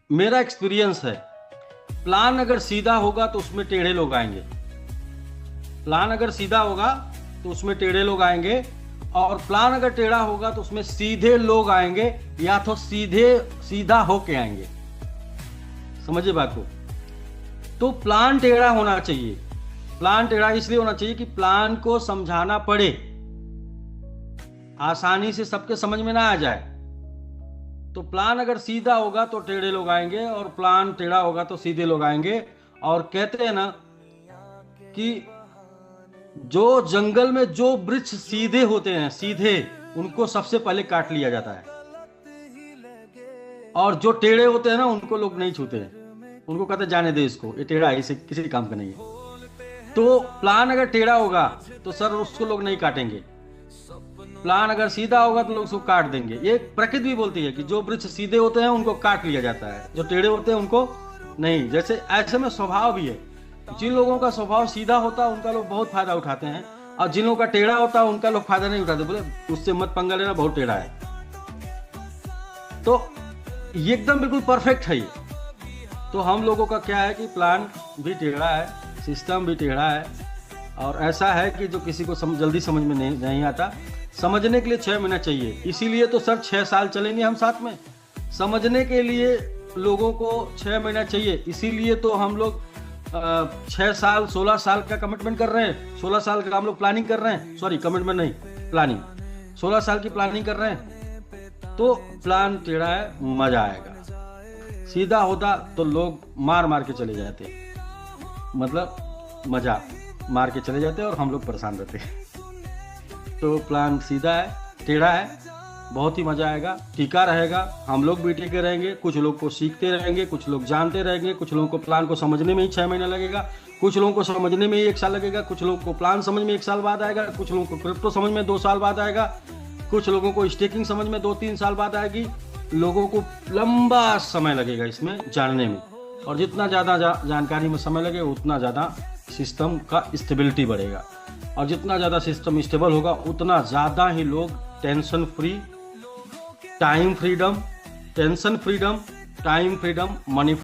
मेरा एक्सपीरियंस है, प्लान अगर सीधा होगा तो उसमें टेढ़े लोग आएंगे। प्लान अगर सीधा होगा तो उसमें टेढ़े लोग आएंगे, और प्लान अगर टेढ़ा होगा तो उसमें सीधे लोग आएंगे, या तो सीधा होके आएंगे। समझिए बात को। तो प्लान टेढ़ा होना चाहिए। प्लान टेढ़ा इसलिए होना चाहिए कि प्लान को समझाना पड़े, आसानी से सबके समझ में ना आ जाए। तो प्लान अगर सीधा होगा तो टेढ़े लोग आएंगे, और प्लान टेढ़ा होगा तो सीधे लोग आएंगे। और कहते हैं ना कि जो जंगल में जो वृक्ष सीधे होते हैं, सीधे, उनको सबसे पहले काट लिया जाता है, और जो टेढ़े होते हैं ना उनको लोग नहीं छूते हैं। उनको कहते हैं जाने दे इसको, ये टेढ़ा है, इसे किसी काम का नहीं है। तो प्लान अगर टेढ़ा होगा तो सर उसको लोग नहीं काटेंगे। प्लान अगर सीधा होगा तो लोग उसको काट देंगे। ये प्रकृति भी बोलती है कि जो वृक्ष सीधे होते हैं उनको काट लिया जाता है, जो टेढ़े होते हैं उनको नहीं। जैसे ऐसे में स्वभाव भी है, जिन लोगों का स्वभाव सीधा होता है उनका लोग बहुत फायदा उठाते हैं, और जिन लोगों का टेढ़ा होता है उनका लोग फायदा नहीं उठाते, बोले उससे मत पंगा लेना, बहुत टेढ़ा है। तो ये एकदम बिल्कुल परफेक्ट है ये। तो हम लोगों का क्या है कि प्लान भी टेढ़ा है, सिस्टम भी टेढ़ा है, और ऐसा है कि जो किसी को जल्दी समझ में नहीं आता। समझने के लिए 6 महीना चाहिए, इसीलिए तो सर 6 साल चलेंगे हम साथ में। समझने के लिए लोगों को 6 महीना चाहिए, इसीलिए तो हम लोग 6 साल 16 साल का कमिटमेंट कर रहे हैं। 16 साल का हम लोग प्लानिंग कर रहे हैं, सॉरी कमिटमेंट नहीं, प्लानिंग। 16 साल की प्लानिंग कर रहे हैं। तो प्लान टेढ़ा है, मजा आएगा। सीधा होता तो लोग मार मार के चले जाते, मतलब मजा मार के चले जाते और हम लोग परेशान रहते। तो प्लान सीधा है, टेढ़ा है, बहुत ही मजा आएगा, टीका रहेगा, हम लोग भी टीके रहेंगे। कुछ लोग को सीखते रहेंगे, कुछ लोग जानते रहेंगे, कुछ लोगों को प्लान को समझने में ही 6 महीना लगेगा, कुछ लोगों को समझने में ही 1 साल लगेगा, कुछ लोगों को प्लान समझ में 1 साल बाद आएगा, कुछ लोगों को क्रिप्टो समझ में 2 साल बाद आएगा, कुछ लोगों को स्टेकिंग समझ में 2-3 साल बाद आएगी। लोगों को लंबा समय लगेगा इसमें जानने में, और जितना ज़्यादा जानकारी में समय लगेगा उतना ज़्यादा सिस्टम का स्टेबिलिटी बढ़ेगा, और जितना ज़्यादा सिस्टम स्टेबल होगा उतना ज़्यादा ही लोग tension free, time freedom, tension freedom, time freedom, money